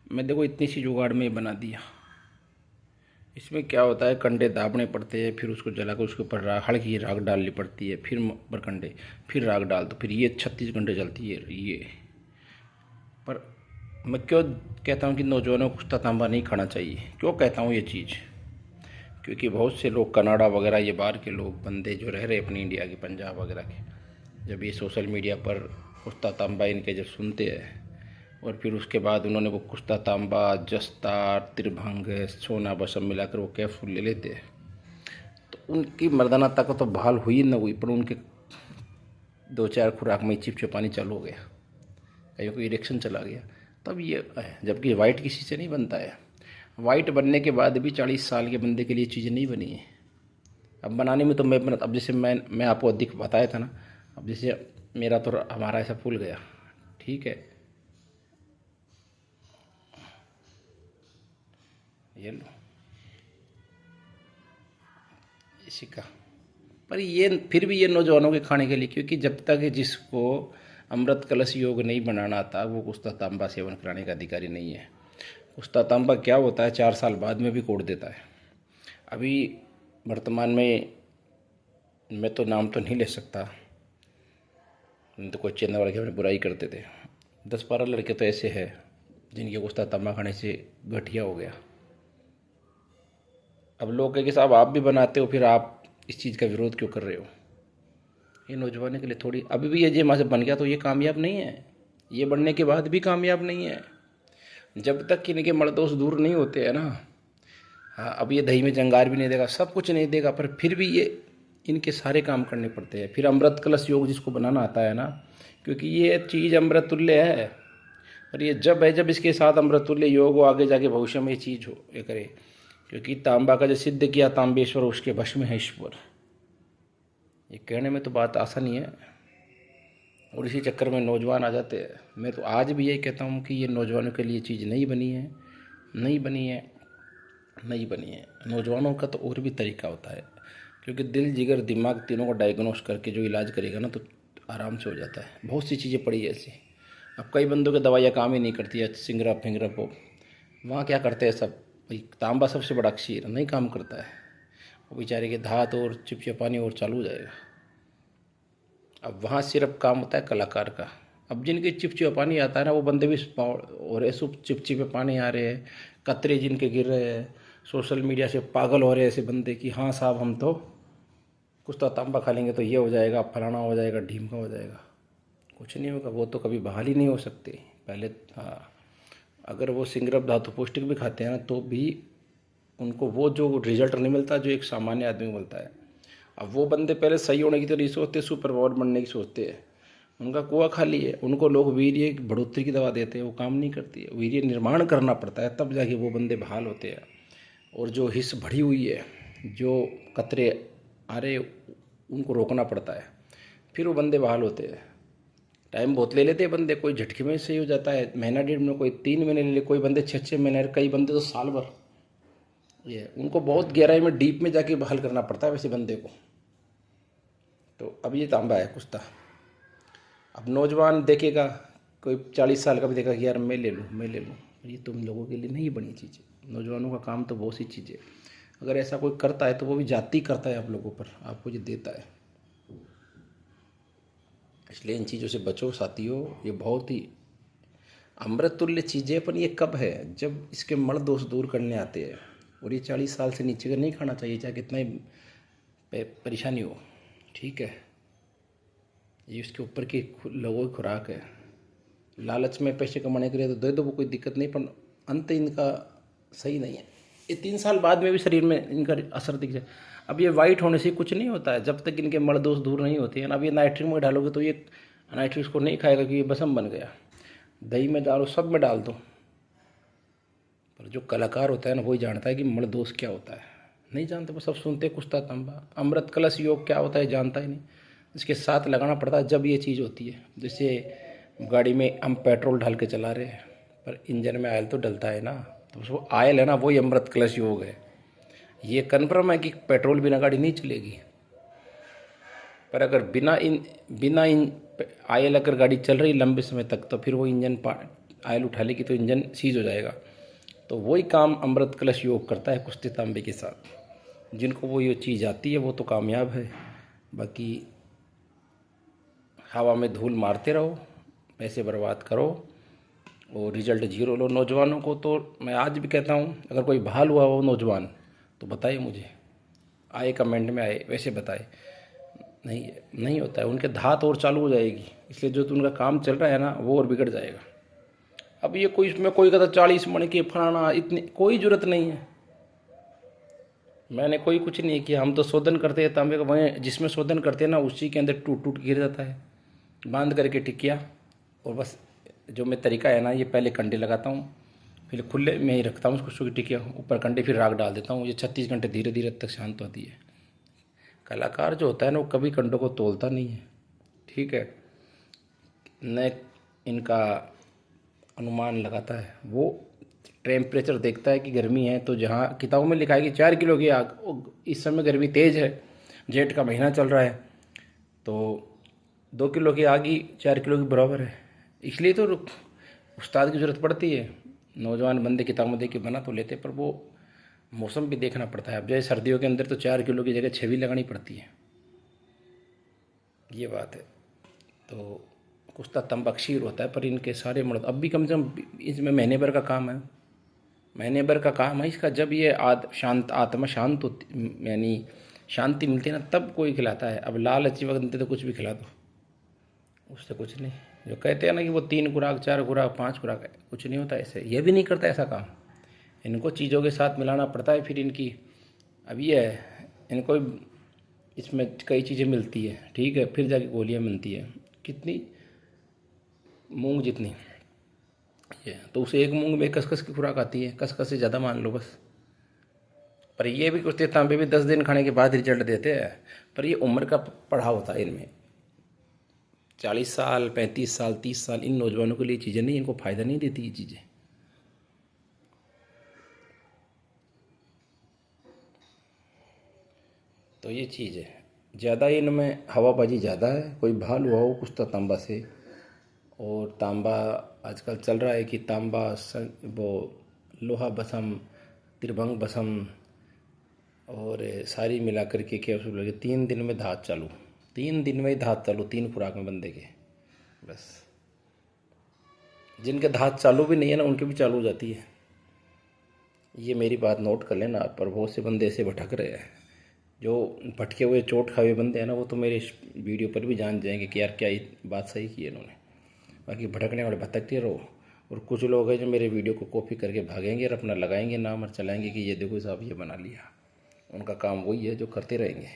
मैं देखो इतनी सी जुगाड़ में बना दिया। इसमें क्या होता है, कंडे दाबने पड़ते हैं, फिर उसको जला कर उसके ऊपर हल्की राख डालनी पड़ती है, फिर ऊपर कंडे, फिर राख डाल दो, फिर ये 36 घंटे चलती है ये। पर मैं क्यों कहता हूँ कि नौजवानों को कुश्ता तांबा नहीं खाना चाहिए, क्यों कहता हूँ ये चीज़? क्योंकि बहुत से लोग कनाडा वगैरह, ये बाहर के लोग बंदे जो रह रहे अपनी इंडिया के, पंजाब वगैरह के, जब ये सोशल मीडिया पर कुश्ता तांबा इनके जब सुनते हैं और फिर उसके बाद उन्होंने वो कुश्ता तांबा, जस्ता, त्रिभंग, सोना बसम मिलाकर वो कैप्सूल ले लेते हैं, तो उनकी मर्दाना ताकत तो बहाल हुई न हुई, पर उनके 2-4 खुराक में चिपचिपानी चालू हो गया, कहीं को इरेक्शन चला गया, तब ये है। जबकि वाइट किसी से नहीं बनता है। वाइट बनने के बाद भी 40 साल के बंदे के लिए चीज़ें नहीं बनी है। अब बनाने में तो अब जैसे मैं आपको अधिक बताया था ना, अब जैसे मेरा तो हमारा ऐसा फूल गया, ठीक है, ये लो इसी का। पर ये फिर भी ये नौजवानों के खाने के लिए, क्योंकि जब तक जिसको अमृत कलश योग नहीं बनाना आता वो कुश्ता तांबा सेवन कराने का अधिकारी नहीं है। कुश्ता तांबा क्या होता है, 4 साल बाद में भी कोड़ देता है। अभी वर्तमान में मैं तो नाम तो नहीं ले सकता, नहीं तो कोई चैनल वाले हमें बुराई करते थे। 10-12 लड़के तो ऐसे हैं जिनके कुश्ता तांबा खाने से गठिया हो गया। अब लोग कहे कि साहब आप भी बनाते हो, फिर आप इस चीज़ का विरोध क्यों कर रहे हो? ये नौजवानों के लिए थोड़ी, अभी भी ये जे माँ से बन गया तो ये कामयाब नहीं है, ये बनने के बाद भी कामयाब नहीं है, जब तक कि इनके मर्दोश दूर नहीं होते हैं ना। हाँ, अब ये दही में जंगार भी नहीं देगा, सब कुछ नहीं देगा, पर फिर भी ये इनके सारे काम करने पड़ते हैं। फिर अमृत कलश योग जिसको बनाना आता है ना, क्योंकि ये चीज़ अमृत तुल्य है, और ये जब है जब इसके साथ अमृत तुल्य योग हो, आगे जाके भविष्य में ये चीज़ हो ये करे। क्योंकि तांबा का जो सिद्ध किया तांबेश्वर, उसके वश में है ईश्वर। ये कहने में तो बात आसान ही है, और इसी चक्कर में नौजवान आ जाते हैं। मैं तो आज भी यही कहता हूँ कि ये नौजवानों के लिए चीज़ नहीं बनी है, नहीं बनी है, नहीं बनी है। नौजवानों का तो और भी तरीका होता है, क्योंकि दिल जिगर दिमाग तीनों को डायग्नोस करके जो इलाज करेगा ना, तो आराम से हो जाता है। बहुत सी चीज़ें पड़ी है ऐसी। अब कई बंदों की दवाइयाँ काम ही नहीं करती है, सिंगरप फिंगरप हो, वहाँ क्या करते हैं सब, भाई तांबा सबसे बड़ा अक्षीर नहीं काम करता है, वो बेचारे के धात और चिपचिपानी और चालू हो जाएगा। अब वहाँ सिर्फ काम होता है कलाकार का। अब जिनके चिपचिपा पानी आता है ना, वो बंदे भी और ऐसे चिपचिपे पानी आ रहे हैं, कतरे जिनके गिर रहे हैं, सोशल मीडिया से पागल हो रहे हैं ऐसे बंदे कि हाँ साहब हम तो कुछ तो तांबा खा लेंगे तो ये हो जाएगा, फलाना हो जाएगा, ढीमका हो जाएगा। कुछ नहीं होगा, वो तो कभी बहाल ही नहीं हो सकते पहले। हाँ, अगर वो सिंगरप धातु पौष्टिक भी खाते हैं ना, तो भी उनको वो जो रिजल्ट नहीं मिलता जो एक सामान्य आदमी को मिलता है। अब वो बंदे पहले सही होने की तो नहीं सोचते, सुपर पावर बनने की सोचते हैं। उनका कुआं खाली है, उनको लोग वीर्य की बढ़ोतरी की दवा देते हैं, वो काम नहीं करती है। वीर्य निर्माण करना पड़ता है, तब जाके वो बंदे बहाल होते हैं। और जो हिस्स बढ़ी हुई है, जो कतरे आ रहे, उनको रोकना पड़ता है, फिर वो बंदे बहाल होते हैं। टाइम बहुत ले लेते हैं बंदे, कोई झटके में सही हो जाता है, महीना 1.5 महीना, कोई 3 महीने ले ले, कोई बंदे 6-6 महीने, कई बंदे तो साल भर। ये उनको बहुत गहराई में डीप में जाके बहाल करना पड़ता है वैसे बंदे को। तो अब ये तांबा है कुश्ता। अब नौजवान देखेगा, कोई 40 साल का भी देखेगा कि यार मैं ले लूँ, मैं ले लूँ। ये तुम लोगों के लिए नहीं बनी चीज़ें। नौजवानों का काम तो बहुत सी चीज़ें, अगर ऐसा कोई करता है तो वो भी जाति करता है आप लोगों पर, आपको ये देता है। इसलिए इन चीज़ों से बचो साथियों, ये बहुत ही अमृत तुल्य चीज़ें। पर ये कब है, जब इसके मल दोष दूर करने आते हैं। और ये 40 साल से नीचे का नहीं खाना चाहिए, चाहे कितना ही परेशानी हो, ठीक है। ये उसके ऊपर की लोगों की खुराक है। लालच में पैसे कमाने के लिए तो दे दो, वो कोई दिक्कत नहीं, पर अंत इनका सही नहीं है। ये 3 साल बाद में भी शरीर में इनका असर दिख जाए। अब ये वाइट होने से कुछ नहीं होता है, जब तक इनके मल दोष दूर नहीं होते हैं। अब ये नाइट्रिक में डालोगे तो ये नाइट्रिक को नहीं खाएगा कि ये बसम बन गया। दही में डालो, सब में डाल दो, पर जो कलाकार होता है ना, वही जानता है कि मल दोष क्या होता है। नहीं जानते, वो सब सुनते कुश्ता तांबा। अमृत कलश योग क्या होता है जानता ही नहीं। इसके साथ लगाना पड़ता है जब ये चीज़ होती है। जैसे गाड़ी में हम पेट्रोल डाल के चला रहे हैं, पर इंजन में ऑयल तो डलता है ना, तो वो ऑयल है ना, वही अमृत कलश योग है। ये कन्फर्म है कि पेट्रोल बिना गाड़ी नहीं चलेगी। पर अगर बिना इन ऑयल अगर गाड़ी चल रही लंबे समय तक, तो फिर वो इंजन आयल उठा लेगी तो इंजन सीज हो जाएगा। तो वही काम अमृत कलश योग करता है कुश्ती तांबे के साथ। जिनको वो ये चीज़ आती है वो तो कामयाब है, बाकी हवा में धूल मारते रहो, पैसे बर्बाद करो और रिजल्ट जीरो लो। नौजवानों को तो मैं आज भी कहता हूँ, अगर कोई बहाल हुआ हो नौजवान तो बताइए मुझे, आए कमेंट में आए, वैसे बताए। नहीं होता है, उनके धात और चालू हो जाएगी, इसलिए जो तो उनका काम चल रहा है ना वो और बिगड़ जाएगा। अब ये कोई इसमें कोई कहता 40 मण के फलाना, इतनी कोई ज़रूरत नहीं है। मैंने कोई कुछ नहीं किया, हम तो शोधन करते हैं तांबे का, वहीं जिसमें शोधन करते हैं ना उसी के अंदर टूट टूट गिर जाता है। बांध करके टिकिया और बस जो मैं तरीका है ना, ये पहले कंडे लगाता हूँ, फिर खुले में ही रखता हूँ उसको, सूखी टिकिया ऊपर कंडे, फिर राख डाल देता हूँ। ये 36 घंटे धीरे धीरे तक शांत होती है। कलाकार जो होता है ना वो कभी कंडों को तोलता नहीं है, ठीक है, न इनका अनुमान लगाता है। वो टेम्परेचर देखता है कि गर्मी है तो जहाँ किताबों में लिखा है कि 4 किलो की आग, इस समय गर्मी तेज़ है, जेठ का महीना चल रहा है, तो 2 किलो की आग ही 4 किलो के बराबर है। इसलिए तो उस्ताद की ज़रूरत पड़ती है। नौजवान बंदे किताबों देख के बना तो लेते, पर वो मौसम भी देखना पड़ता है। अब जैसे सर्दियों के अंदर तो 4 किलो की जगह 6 भी लगानी पड़ती है, ये बात है। तो कुश्ता तंबाक्षीर होता है, पर इनके सारे मर्द अब भी कम से कम इसमें महीने भर का काम है, महीने भर का काम है इसका। जब ये आत्मा शांत होती, यानी शांति मिलती है ना, तब कोई खिलाता है। अब लालची वक्त तो कुछ भी खिला दो, उससे कुछ नहीं। जो कहते हैं ना कि वो 3 खुराक 4 खुराक 5 खुराक है, कुछ नहीं होता ऐसे। ये भी नहीं करता ऐसा काम, इनको चीज़ों के साथ मिलाना पड़ता है। फिर इनकी अब ये है, इनको इसमें कई चीज़ें मिलती है, ठीक है, फिर जाके गोलियाँ मिलती है, कितनी मूंग जितनी, ये तो उसे एक मूंग में कसकस की खुराक आती है, कसकस से ज़्यादा मान लो बस। पर ये भी कुछ तांबे भी 10 दिन खाने के बाद रिजल्ट देते हैं, पर ये उम्र का पढ़ाव होता है इनमें। 40 साल 35 साल 30 साल इन नौजवानों के लिए चीज़ें नहीं, इनको फ़ायदा नहीं देती ये चीज़ें। तो ये चीज़ है, ज़्यादा इनमें हवाबाजी ज़्यादा है। कोई भाल हुआ हो कुछ तो तांबा से, और तांबा आजकल चल रहा है कि तांबा वो लोहा भस्म, त्रिभंग भस्म और सारी मिला करके कैप्सूल लगे, 3 दिन में धात चालू, 3 दिन में ही धात चालू, 3 खुराक में बंदे के बस। जिनके धात चालू भी नहीं है ना उनके भी चालू हो जाती है। ये मेरी बात नोट कर लेना, पर बहुत से बंदे ऐसे भटक रहे हैं। जो भटके हुए चोट खाए हुए बंदे हैं ना, वो तो मेरे इस वीडियो पर भी जान जाएंगे कि यार क्या ये बात सही की है इन्होंने। बाकी भटकने वाले भटकते रहो। और कुछ लोग हैं जो मेरे वीडियो को कॉपी करके भागेंगे और अपना लगाएंगे नाम और चलाएंगे कि ये देखो साहब ये बना लिया। उनका काम वही है जो करते रहेंगे।